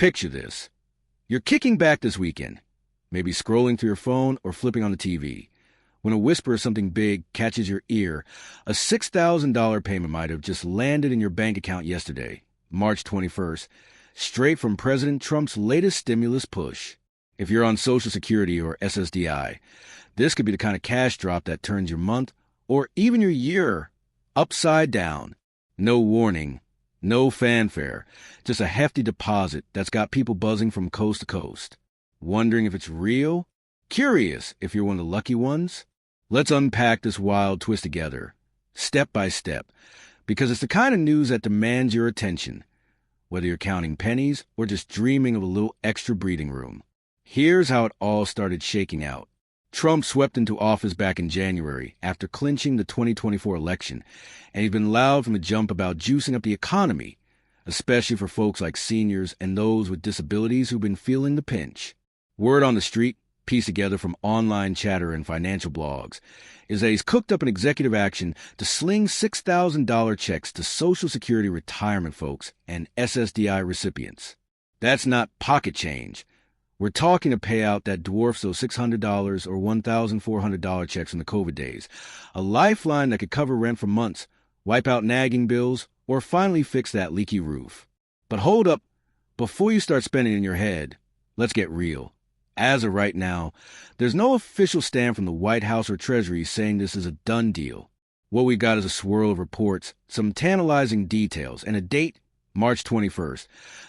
Picture this. You're kicking back this weekend, maybe scrolling through your phone or flipping on the TV, when a whisper of something big catches your ear. A $6,000 payment might have just landed in your bank account yesterday, March 21st, straight from President Trump's latest stimulus push. If you're on Social Security or SSDI, this could be the kind of cash drop that turns your month or even your year upside down. No warning, no fanfare, just a hefty deposit that's got people buzzing from coast to coast. Wondering if it's real? Curious if you're one of the lucky ones? Let's unpack this wild twist together, step by step, because it's the kind of news that demands your attention, whether you're counting pennies or just dreaming of a little extra breathing room. Here's how it all started shaking out. Trump swept into office back in January after clinching the 2024 election, and he's been loud from the jump about juicing up the economy, especially for folks like seniors and those with disabilities who've been feeling the pinch. Word on the street, pieced together from online chatter and financial blogs, is that he's cooked up an executive action to sling $6,000 checks to Social Security retirement folks and SSDI recipients. That's not pocket change. We're talking a payout that dwarfs those $600 or $1,400 checks from the COVID days, a lifeline that could cover rent for months, wipe out nagging bills, or finally fix that leaky roof. But hold up, before you start spending in your head, let's get real. As of right now, there's no official stand from the White House or Treasury saying this is a done deal. What we got is a swirl of reports, some tantalizing details, and a date, March 21st.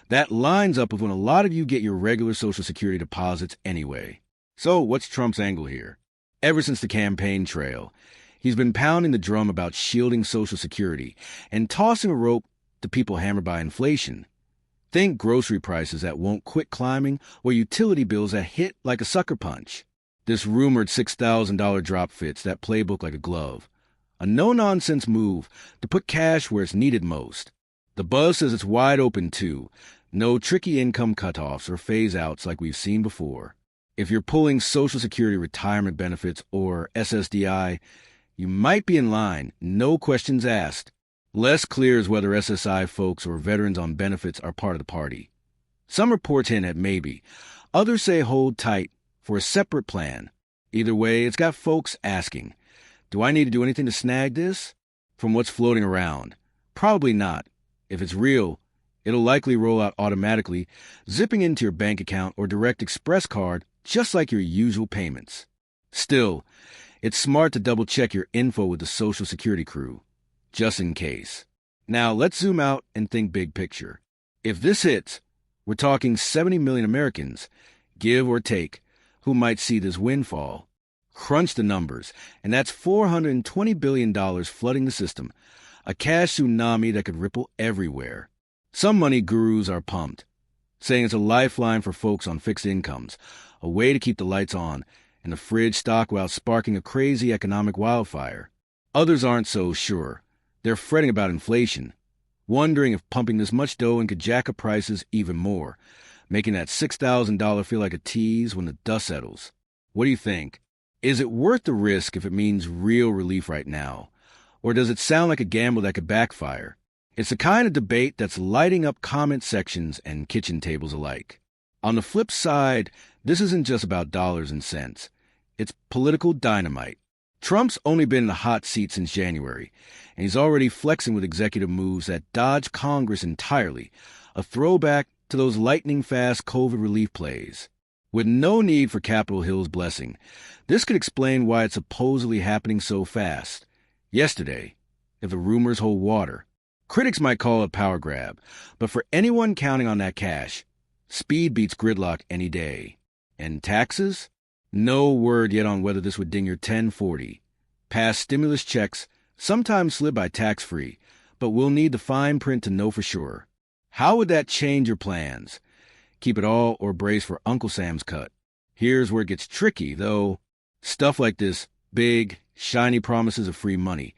That lines up with when a lot of you get your regular Social Security deposits anyway. So what's Trump's angle here? Ever since the campaign trail, he's been pounding the drum about shielding Social Security and tossing a rope to people hammered by inflation. Think grocery prices that won't quit climbing or utility bills that hit like a sucker punch. This rumored $6,000 drop fits that playbook like a glove. A no-nonsense move to put cash where it's needed most. The buzz says it's wide open, too. No tricky income cutoffs or phase-outs like we've seen before. If you're pulling Social Security retirement benefits or SSDI, you might be in line, no questions asked. Less clear is whether SSI folks or veterans on benefits are part of the party. Some reports hint at maybe. Others say hold tight for a separate plan. Either way, it's got folks asking, do I need to do anything to snag this? From what's floating around, probably not. If it's real, it'll likely roll out automatically, zipping into your bank account or direct express card, just like your usual payments. Still, it's smart to double-check your info with the Social Security crew, just in case. Now, let's zoom out and think big picture. If this hits, we're talking 70 million Americans, give or take, who might see this windfall. Crunch the numbers, and that's $420 billion flooding the system, a cash tsunami that could ripple everywhere. Some money gurus are pumped, saying it's a lifeline for folks on fixed incomes, a way to keep the lights on and the fridge stocked without sparking a crazy economic wildfire. Others aren't so sure. They're fretting about inflation, wondering if pumping this much dough could jack up prices even more, making that $6,000 feel like a tease when the dust settles. What do you think? Is it worth the risk if it means real relief right now? Or does it sound like a gamble that could backfire? It's the kind of debate that's lighting up comment sections and kitchen tables alike. On the flip side, this isn't just about dollars and cents. It's political dynamite. Trump's only been in the hot seat since January, and he's already flexing with executive moves that dodge Congress entirely, a throwback to those lightning-fast COVID relief plays. With no need for Capitol Hill's blessing, this could explain why it's supposedly happening so fast. Yesterday, if the rumors hold water. Critics might call it a power grab, but for anyone counting on that cash, speed beats gridlock any day. And taxes? No word yet on whether this would ding your 1040. Past stimulus checks sometimes slid by tax-free, but we'll need the fine print to know for sure. How would that change your plans? Keep it all or brace for Uncle Sam's cut? Here's where it gets tricky, though. Stuff like this, big, shiny promises of free money,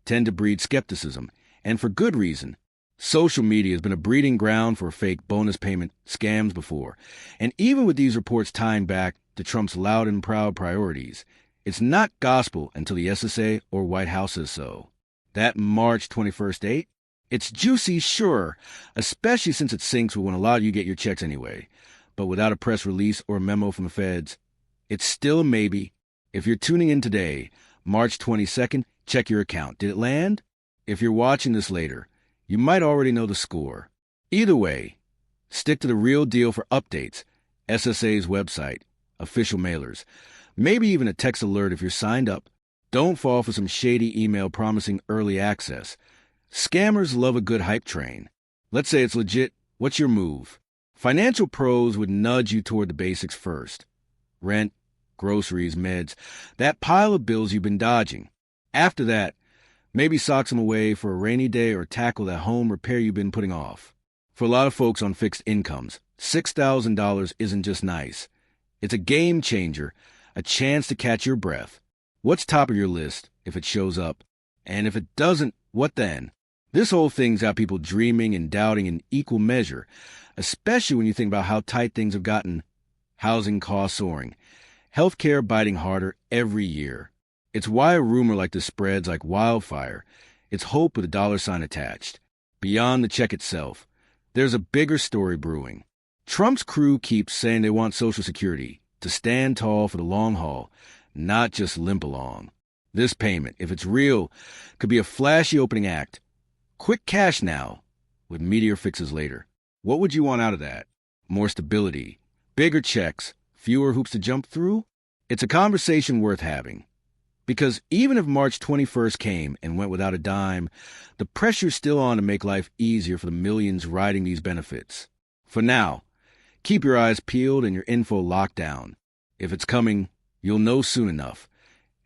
tend to breed skepticism, and for good reason. Social media has been a breeding ground for fake bonus payment scams before, and even with these reports tying back to Trump's loud and proud priorities, it's not gospel until the SSA or White House says so. That March 21st date? It's juicy, sure, especially since it syncs with when a lot of you get your checks anyway. But without a press release or a memo from the feds, it's still a maybe. If you're tuning in today, March 22nd, check your account. Did it land? If you're watching this later, you might already know the score. Either way, stick to the real deal for updates, SSA's website, official mailers, maybe even a text alert if you're signed up. Don't fall for some shady email promising early access. Scammers love a good hype train. Let's say it's legit. What's your move? Financial pros would nudge you toward the basics first. Rent, groceries, meds, that pile of bills you've been dodging. After that, maybe sock them away for a rainy day or tackle that home repair you've been putting off. For a lot of folks on fixed incomes, $6,000 isn't just nice. It's a game changer, a chance to catch your breath. What's top of your list if it shows up? And if it doesn't, what then? This whole thing's got people dreaming and doubting in equal measure, especially when you think about how tight things have gotten. Housing costs soaring. Healthcare biting harder every year. It's why a rumor like this spreads like wildfire. It's hope with a dollar sign attached. Beyond the check itself, there's a bigger story brewing. Trump's crew keeps saying they want Social Security to stand tall for the long haul, not just limp along. This payment, if it's real, could be a flashy opening act. Quick cash now, with meteor fixes later. What would you want out of that? More stability, bigger checks, fewer hoops to jump through? It's a conversation worth having. Because even if March 21st came and went without a dime, the pressure's still on to make life easier for the millions riding these benefits. For now, keep your eyes peeled and your info locked down. If it's coming, you'll know soon enough.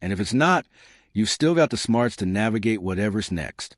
And if it's not, you've still got the smarts to navigate whatever's next.